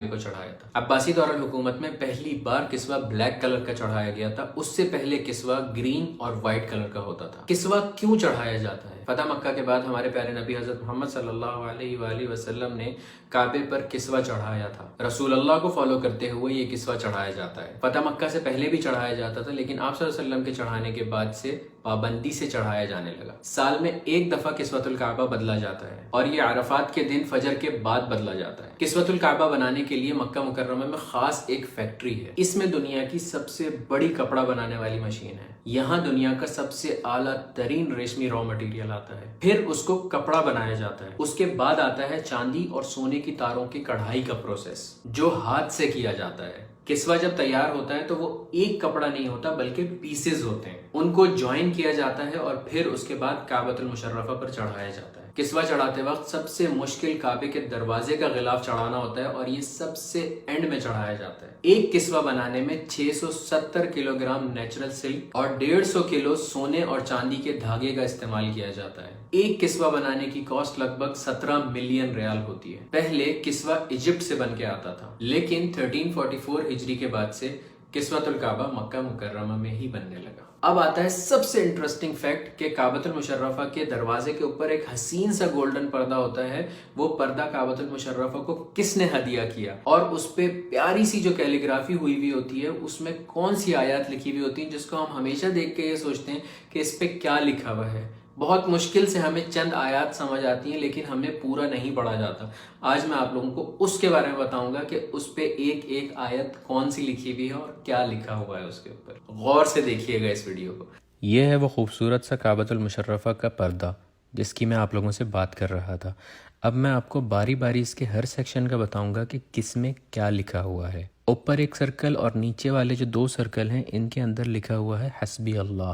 کو چڑھایا تھا۔ عباسی دورالحکومت میں پہلی بار کسوہ بلیک کلر کا چڑھایا گیا تھا، اس سے پہلے کسوہ گرین اور وائٹ کلر کا ہوتا تھا۔ کسوہ کیوں چڑھایا جاتا ہے؟ فتح مکہ کے بعد ہمارے پیارے نبی حضرت محمد صلی اللہ علیہ وآلہ وسلم نے کعبے پر کسوہ چڑھایا تھا۔ رسول اللہ کو فالو کرتے ہوئے یہ کسوہ چڑھایا جاتا ہے۔ فتح مکہ سے پہلے بھی چڑھایا جاتا تھا، لیکن آپ صلی اللہ علیہ وسلم کے چڑھانے کے بعد سے پابندی سے چڑھایا جانے لگا۔ سال میں ایک دفعہ کسوۃ الکعبہ بدلا جاتا ہے اور یہ عرفات کے دن فجر کے بعد بدلا جاتا ہے۔ کسوۃ الکعبہ بنانے کے لیے مکہ مکرمہ میں خاص ایک فیکٹری ہے۔ اس میں دنیا کی سب سے بڑی کپڑا بنانے والی مشین ہے۔ یہاں دنیا کا سب سے اعلیٰ ترین ریشمی را مٹیریل آتا ہے، پھر اس کو کپڑا بنایا جاتا ہے۔ اس کے بعد آتا ہے چاندی اور سونے کی تاروں کی کڑھائی کا پروسیس، جو ہاتھ سے کیا جاتا ہے۔ کسوہ جب تیار ہوتا ہے تو وہ ایک کپڑا نہیں ہوتا بلکہ پیسز ہوتے ہیں، ان کو جوائن کیا جاتا ہے اور پھر اس کے بعد کعبۃ المشرفہ پر چڑھایا جاتا ہے۔ کسوہ چڑھاتے وقت سب سے مشکل کعبے کے دروازے کا غلاف چڑھانا ہوتا ہے اور یہ سب سے اینڈ میں چڑھایا جاتا ہے۔ ایک کسوہ بنانے میں 670 کلو گرام نیچرل سلک اور 150 کلو سونے اور چاندی کے دھاگے کا استعمال کیا جاتا ہے۔ ایک کسوہ بنانے کی کاسٹ لگ بھگ 17 ملین ریال ہوتی ہے۔ پہلے کسوہ ایجپٹ سے بن کے آتا تھا، لیکن 1344 ہجری کے بعد سے کسوۃ الکعبہ مکہ مکرمہ میں ہی بننے لگا۔ اب آتا ہے سب سے انٹرسٹنگ فیکٹ کہ کعبۃ المشرفہ کے دروازے کے اوپر ایک حسین سا گولڈن پردہ ہوتا ہے۔ وہ پردہ کعبۃ المشرفہ کو کس نے ہدیہ کیا، اور اس پہ پیاری سی جو کیلیگرافی ہوئی ہوئی ہوتی ہے، اس میں کون سی آیات لکھی ہوئی ہوتی ہیں جس کو ہم ہمیشہ دیکھ کے یہ سوچتے ہیں کہ اس پہ کیا لکھا ہوا ہے۔ بہت مشکل سے ہمیں چند آیات سمجھ آتی ہیں، لیکن ہمیں پورا نہیں پڑھا جاتا۔ آج میں آپ لوگوں کو اس کے بارے میں بتاؤں گا کہ اس پہ ایک ایک آیت کون سی لکھی ہوئی ہے اور کیا لکھا ہوا ہے اس کے اوپر۔ غور سے دیکھیے گا اس ویڈیو کو۔ یہ ہے وہ خوبصورت سا کعبۃ المشرفہ کا پردہ جس کی میں آپ لوگوں سے بات کر رہا تھا۔ اب میں آپ کو باری باری اس کے ہر سیکشن کا بتاؤں گا کہ کس میں کیا لکھا ہوا ہے۔ اوپر ایک سرکل اور نیچے والے جو 2 سرکل ہیں، ان کے اندر لکھا ہوا ہے حسبی اللہ۔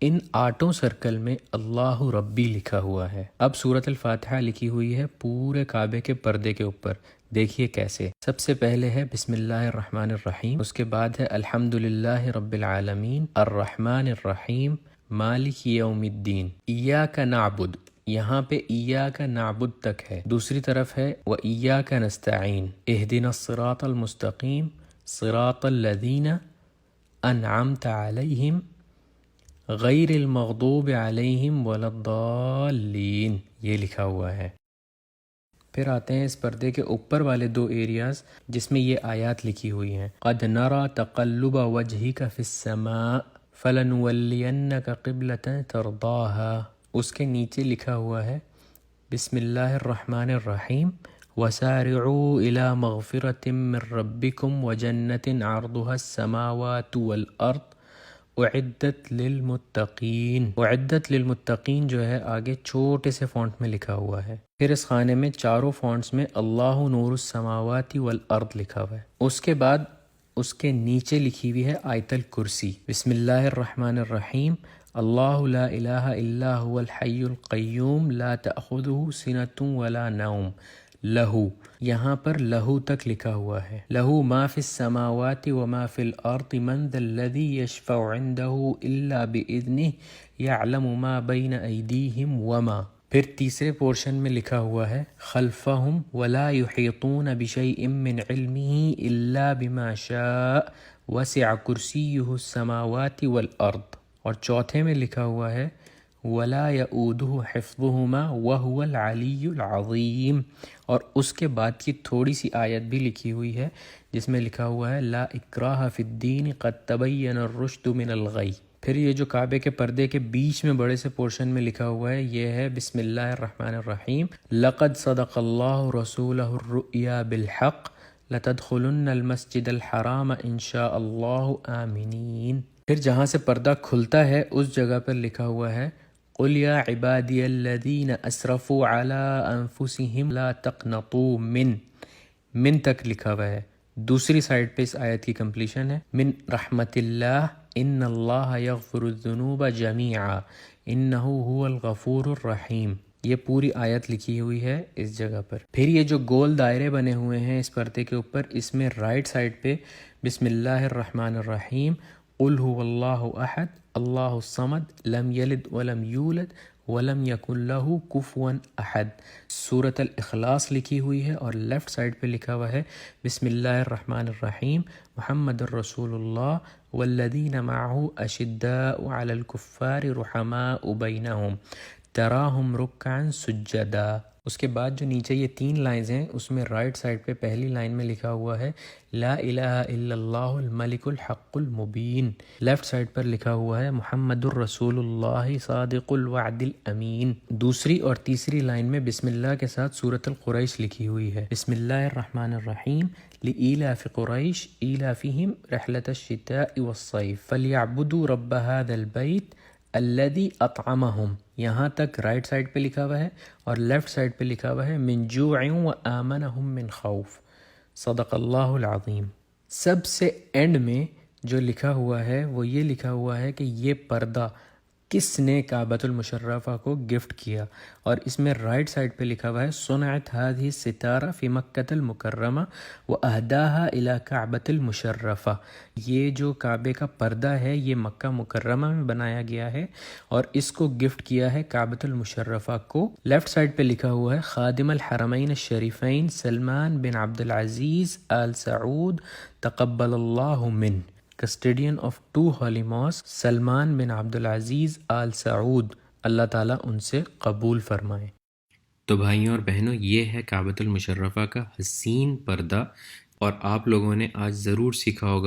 ان 8 سرکل میں اللہ ربی لکھا ہوا ہے۔ اب سورۃ الفاتحہ لکھی ہوئی ہے پورے کعبے کے پردے کے اوپر۔ دیکھیے کیسے۔ سب سے پہلے ہے بسم اللہ الرحمن الرحیم، اس کے بعد ہے الحمدللہ رب العالمین الرحمن الرحیم مالک یوم الدین، ایاک نعبد، یہاں پہ ایاک نعبد تک ہے۔ دوسری طرف ہے وایاک نستعین، اہدنا الصراط المستقیم صراط الذین انعمت علیہم غیر المغضوب علیہم ولا الضالین، یہ لکھا ہوا ہے۔ پھر آتے ہیں اس پردے کے اوپر والے 2 ایریاز جس میں یہ آیات لکھی ہوئی ہیں۔ قد نرى تقلب وجهك في السماء فلنولینک قبلۃ ترضاها، اس کے نیچے لکھا ہوا ہے بسم اللہ الرحمن الرحیم وسارعوا الى مغفرۃ من ربکم وجنۃ عرضها السماوات والارض اعدت للمتقین۔ اعدت للمتقین جو ہے آگے چھوٹے سے فونٹ میں لکھا ہوا ہے۔ پھر اس خانے میں چاروں فونٹس میں اللہ نور السماوات والارض لکھا ہوا ہے۔ اس کے بعد اس کے نیچے لکھی ہوئی ہے آیت الکرسی، بسم اللہ الرحمن الرحیم اللہ لا الہ الا هو الحی القیوم لا تأخذہ سنۃ ولا نوم لہو، یہاں پر لہو تک لکھا ہوا ہے۔ لہو ما فی السماوات وما فی الارض من ذا الذی یشفع عندہ الا باذنہ یعلم ما بین ایدیہم وما۔ پھر تیسرے پورشن میں لکھا ہوا ہے خلفہم ولا یحیطون بشیء من علمہ الا بما شاء وسع کرسیہ السماوات والارض، اور چوتھے میں لکھا ہوا ہے ولا یؤودہ حفظہما وہو العلی العظیم، اور اس کے بعد کی تھوڑی سی آیت بھی لکھی ہوئی ہے جس میں لکھا ہوا ہے لا اکراہ فی الدین قد تبین الرشد من الغی۔ پھر یہ جو کعبے کے پردے کے بیچ میں بڑے سے پورشن میں لکھا ہوا ہے یہ ہے بسم اللہ الرحمن الرحیم لقد صدق اللہ رسولہ الرؤیا بالحق لتدخلن المسجد الحرام ان شاء اللہ آمنین۔ پھر جہاں سے پردہ کھلتا ہے اس جگہ پر لکھا ہوا ہے قل یا عبادی الذین اسرفوا علی انفسہم لا تقنطوا من تک لکھا ہوا ہے۔ دوسری سائڈ پہ اس آیت کی کمپلیشن ہے من رحمت اللہ ان اللہ یغفر الذنوب جمیعا انہ هو الغفور الرحیم، یہ پوری آیت لکھی ہوئی ہے اس جگہ پر۔ پھر یہ جو گول دائرے بنے ہوئے ہیں اس پردے کے اوپر، اس میں رائٹ سائڈ پہ بسم اللہ الرحمن الرحیم قل هو اللہ احد اللہ الصمد لم یلد ولم یولد ولم یکن لہ کفوا احد. سورۃ الاخلاص لکھی ہوئی ہے اور لیفٹ سائڈ پہ لکھا ہوا ہے بسم اللہ الرحمن الرحیم محمد الرسول اللہ والذین معہ اشداء علی الکفار رحماء بینہم تراہم رکعا سجدا. اس کے بعد جو نیچے یہ 3 لائنز ہیں اس میں رائٹ سائڈ پہ پہلی لائن میں لکھا ہوا ہے لا الہ الا اللہ الملک الحق المبین. لیفٹ سائڈ پر لکھا ہوا ہے محمد الرسول اللہ صادق الوعد الامین. دوسری اور تیسری لائن میں بسم اللہ کے ساتھ سورۃ القریش لکھی ہوئی ہے بسم اللہ الرحمن الرحیم لإیلاف قریش ایلافہم رحلۃ الشتاء والصیف فلیعبدوا رب ھذا البیت الذی اطعمہم. یہاں تک رائٹ سائڈ پہ لکھا ہوا ہے اور لیفٹ سائڈ پہ لکھا ہوا ہے من جوع وآمنہم من خوف. صدق اللہ العظیم. سب سے اینڈ میں جو لکھا ہوا ہے وہ یہ لکھا ہوا ہے کہ یہ پردہ کس نے کعبۃ المشرفہ کو گفٹ کیا، اور اس میں رائٹ سائڈ پہ لکھا ہوا ہے صنعت هذه الستارہ فی مکۃ المکرمہ واہداها الی کعبۃ المشرفہ. یہ جو کعبے کا پردہ ہے یہ مکہ مکرمہ میں بنایا گیا ہے اور اس کو گفٹ کیا ہے کعبۃ المشرفہ کو. لیفٹ سائڈ پہ لکھا ہوا ہے خادم الحرمین الشریفین سلمان بن عبد العزیز آل سعود تقبل اللہ من، کسٹیڈین آف 2 ہولی ماسک سلمان بن عبد العزیز آل سعود، اللہ تعالیٰ ان سے قبول فرمائے. تو بھائیوں اور بہنوں یہ ہے کعبۃ المشرفہ کا حسین پردہ، اور آپ لوگوں نے آج ضرور سیکھا ہوگا